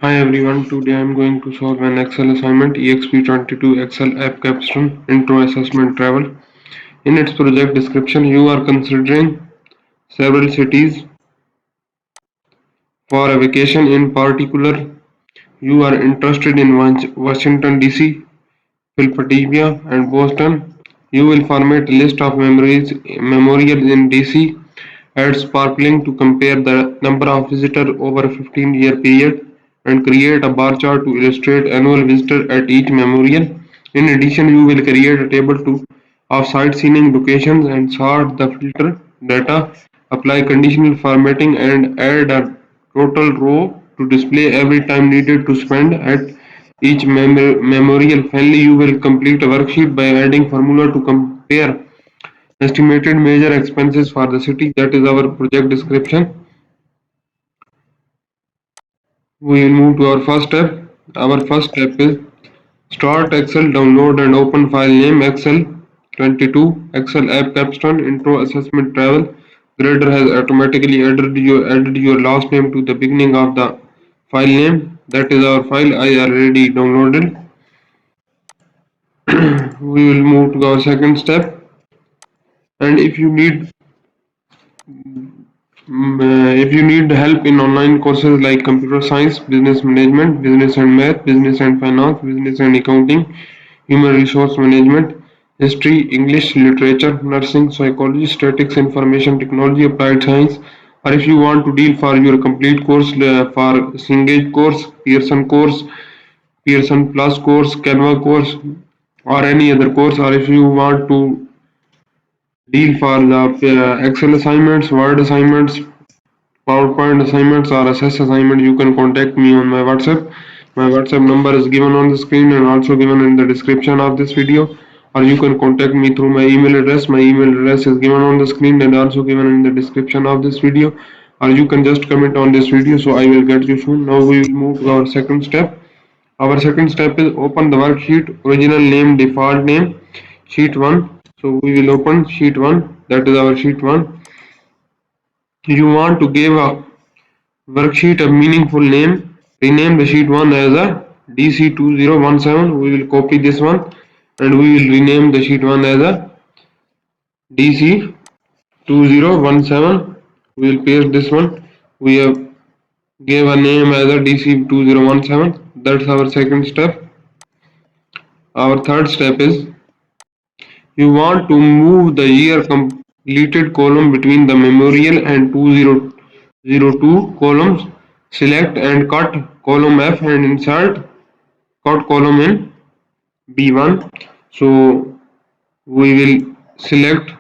Hi everyone, today I am going to solve an Excel assignment Exp22 Excel AppCapstone IntroAssessment Travel. In its project description, you are considering several cities for a vacation. In particular, you are interested in Washington DC, Philadelphia, and Boston. You will format a list of memorials in DC, add sparkling to compare the number of visitors over a 15-year period, and create a bar chart to illustrate annual visitors at each memorial. In addition, you will create a table of sightseeing locations and sort the filter data, apply conditional formatting, and add a total row to display every time needed to spend at each memorial. Finally, you will complete a worksheet by adding formula to compare estimated major expenses for the city. That is our project description. We will move to our first step. Our first step is start Excel, download and open file name Excel22 Excel app Capstone intro assessment travel. Grader has automatically added your last name to the beginning of the file name. That is our file. I already downloaded. We will move to our second step. And if you need help in online courses like computer science, business management, business and math, business and finance, business and accounting, human resource management, history, English, literature, nursing, psychology, statistics, information technology, applied science, or if you want to deal for your complete course for Cengage course, Pearson Plus course, Canva course, or any other course, or if you want to deal for the Excel assignments, Word assignments, PowerPoint assignments or assess assignment, you can contact me on my WhatsApp. My WhatsApp number is given on the screen and also given in the description of this video. Or you can contact me through my email address. My email address is given on the screen and also given in the description of this video. Or you can just comment on this video so I will get you soon. Now we will move to our second step. Our second step is open the worksheet, original name, default name, sheet 1. So we will open sheet 1, that is our sheet 1. You want to give a worksheet a meaningful name. Rename the sheet 1 as a DC2017. We will copy this one and we will rename the sheet 1 as a DC2017. We will paste this one. We have gave a name as a DC2017. That's our second step. Our third step is you want to move the year completed column between the memorial and 2002 columns. Select and cut column F and insert cut column in B1. So we will select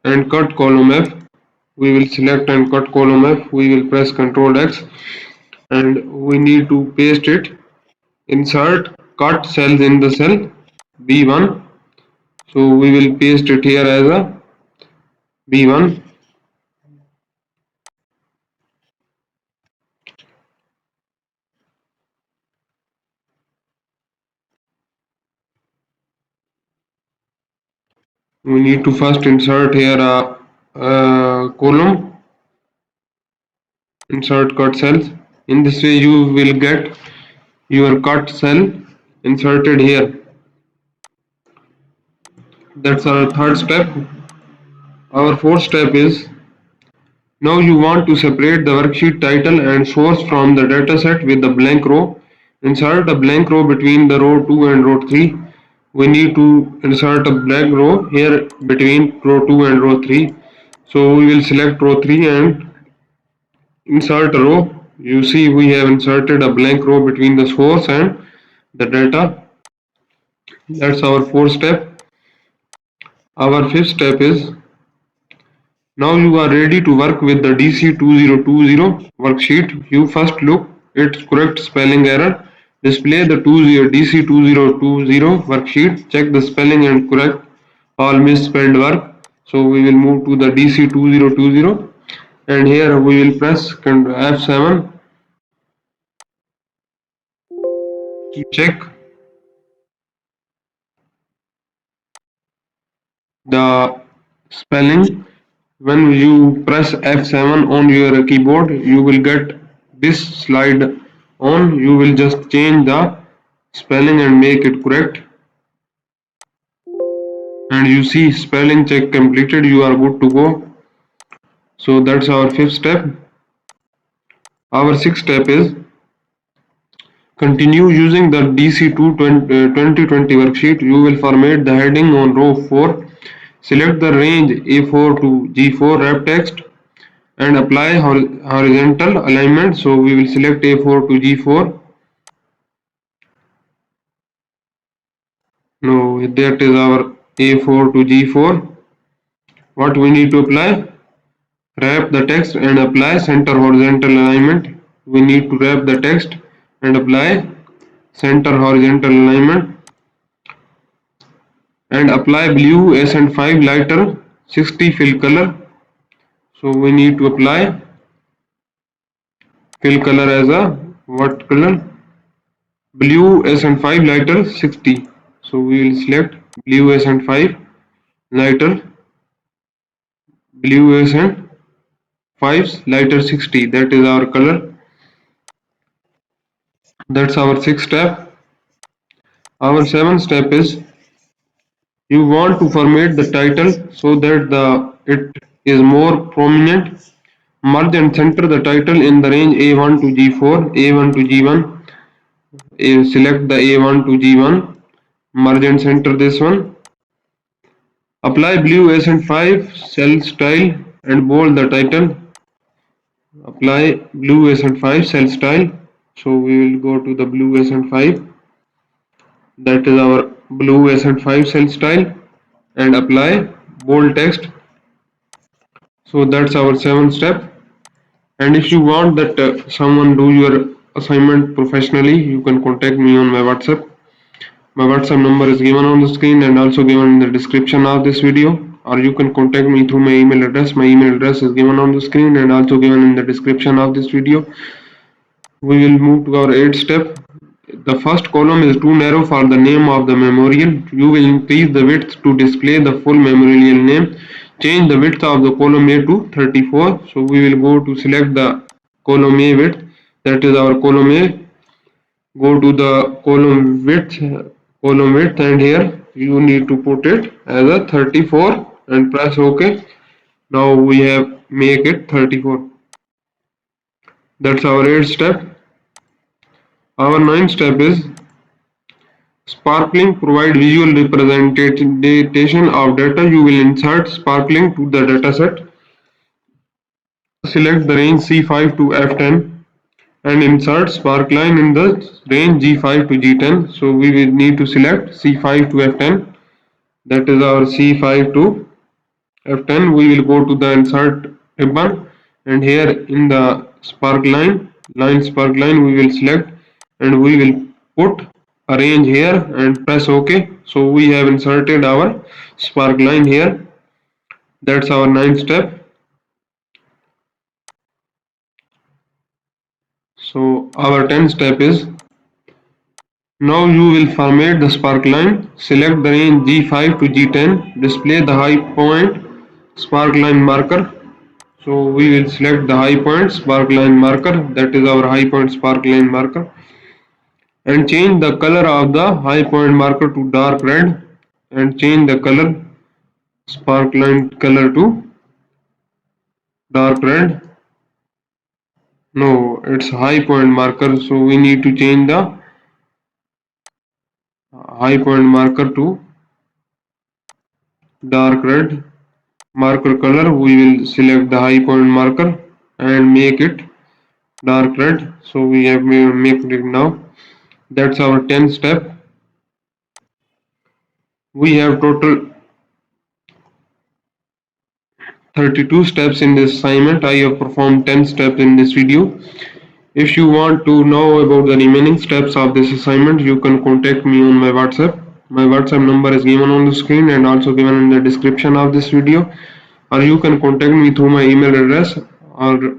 and cut column F. We will select and cut column F. We will press Ctrl X and we need to paste it. Insert cut cells in the cell B1. So we will paste it here as a B1. We need to first insert here a column, insert cut cells. In this way you will get your cut cell inserted here. That's our third step. Our fourth step is now you want to separate the worksheet title and source from the dataset with the blank row. Insert a blank row between the row 2 and row 3. We need to insert a blank row here between row 2 and row 3. So we will select row 3 and insert a row. You see we have inserted a blank row between the source and the data. That's our fourth step. Our fifth step is now you are ready to work with the DC2020 worksheet. You first look its correct spelling error. Display the DC2020 worksheet. Check the spelling and correct all misspelled work. So we will move to the DC2020 and here we will press F7 to check the spelling. When you press F7 on your keyboard, you will get this slide on, you will just change the spelling and make it correct. And you see spelling check completed, you are good to go. So that's our fifth step. Our sixth step is continue using the DC2 2020 worksheet. You will format the heading on row 4. Select the range A4 to G4 wrap text and apply horizontal alignment. So we will select A4 to G4. No, that is our A4 to G4. What we need to apply? Wrap the text and apply center horizontal alignment. We need to wrap the text and apply center horizontal alignment and apply blue accent 5 lighter 60 fill color. So we need to apply fill color as a what color? Blue accent 5 lighter 60. So we will select blue accent 5 lighter blue accent 5 lighter 60. That is our color. That's our sixth step. Our seventh step is you want to format the title so that it is more prominent. Merge and center the title in the range A1 to G4, A1 to G1. Select the A1 to G1, merge and center this one. Apply blue accent 5 cell style and bold the title. Apply blue accent 5 cell style. So we will go to the blue accent 5. That is our blue accent 5 cell style and apply bold text. So that's our seventh step. And if you want that someone do your assignment professionally, you can contact me on my WhatsApp. My WhatsApp number is given on the screen and also given in the description of this video. Or you can contact me through my email address. My email address is given on the screen and also given in the description of this video. We will move to our eighth step. The first column is too narrow for the name of the memorial. You will increase the width to display the full memorial name. Change the width of the column A to 34. So we will go to select the column A width. That is our column A. Go to the column width and here you need to put it as a 34 and press OK. Now we have make it 34. That's our eighth step. Our ninth step is sparkling. Provide visual representation of data. You will insert sparkling to the dataset. Select the range C5 to F10 and insert sparkline in the range G5 to G10. So we will need to select C5 to F10. That is our C5 to F10. We will go to the insert ribbon and here in the sparkline we will select and we will put a range here and press OK. So we have inserted our sparkline here. That's our ninth step. So our 10th step is now you will format the sparkline. Select the range G5 to G10. Display the high point sparkline marker. So we will select the high point sparkline marker. That is our high point sparkline marker. And change the color of the high point marker to dark red. And change the color sparkline color to dark red. No, it's high point marker. So we need to change the high point marker to dark red. Marker color, we will select the high point marker and make it dark red. So we have made it now. That's our 10th step. We have total 32 steps in this assignment. I have performed 10 steps in this video. If you want to know about the remaining steps of this assignment, you can contact me on my WhatsApp. My WhatsApp number is given on the screen and also given in the description of this video. Or you can contact me through my email address or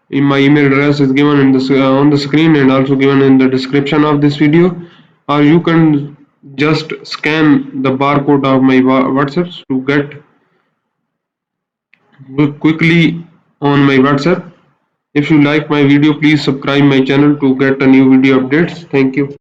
in my email address is given in this on the screen and also given in the description of this video, or you can just scan the barcode of my WhatsApp to get quickly on my WhatsApp. If you like my video, please subscribe my channel to get a new video updates. Thank you.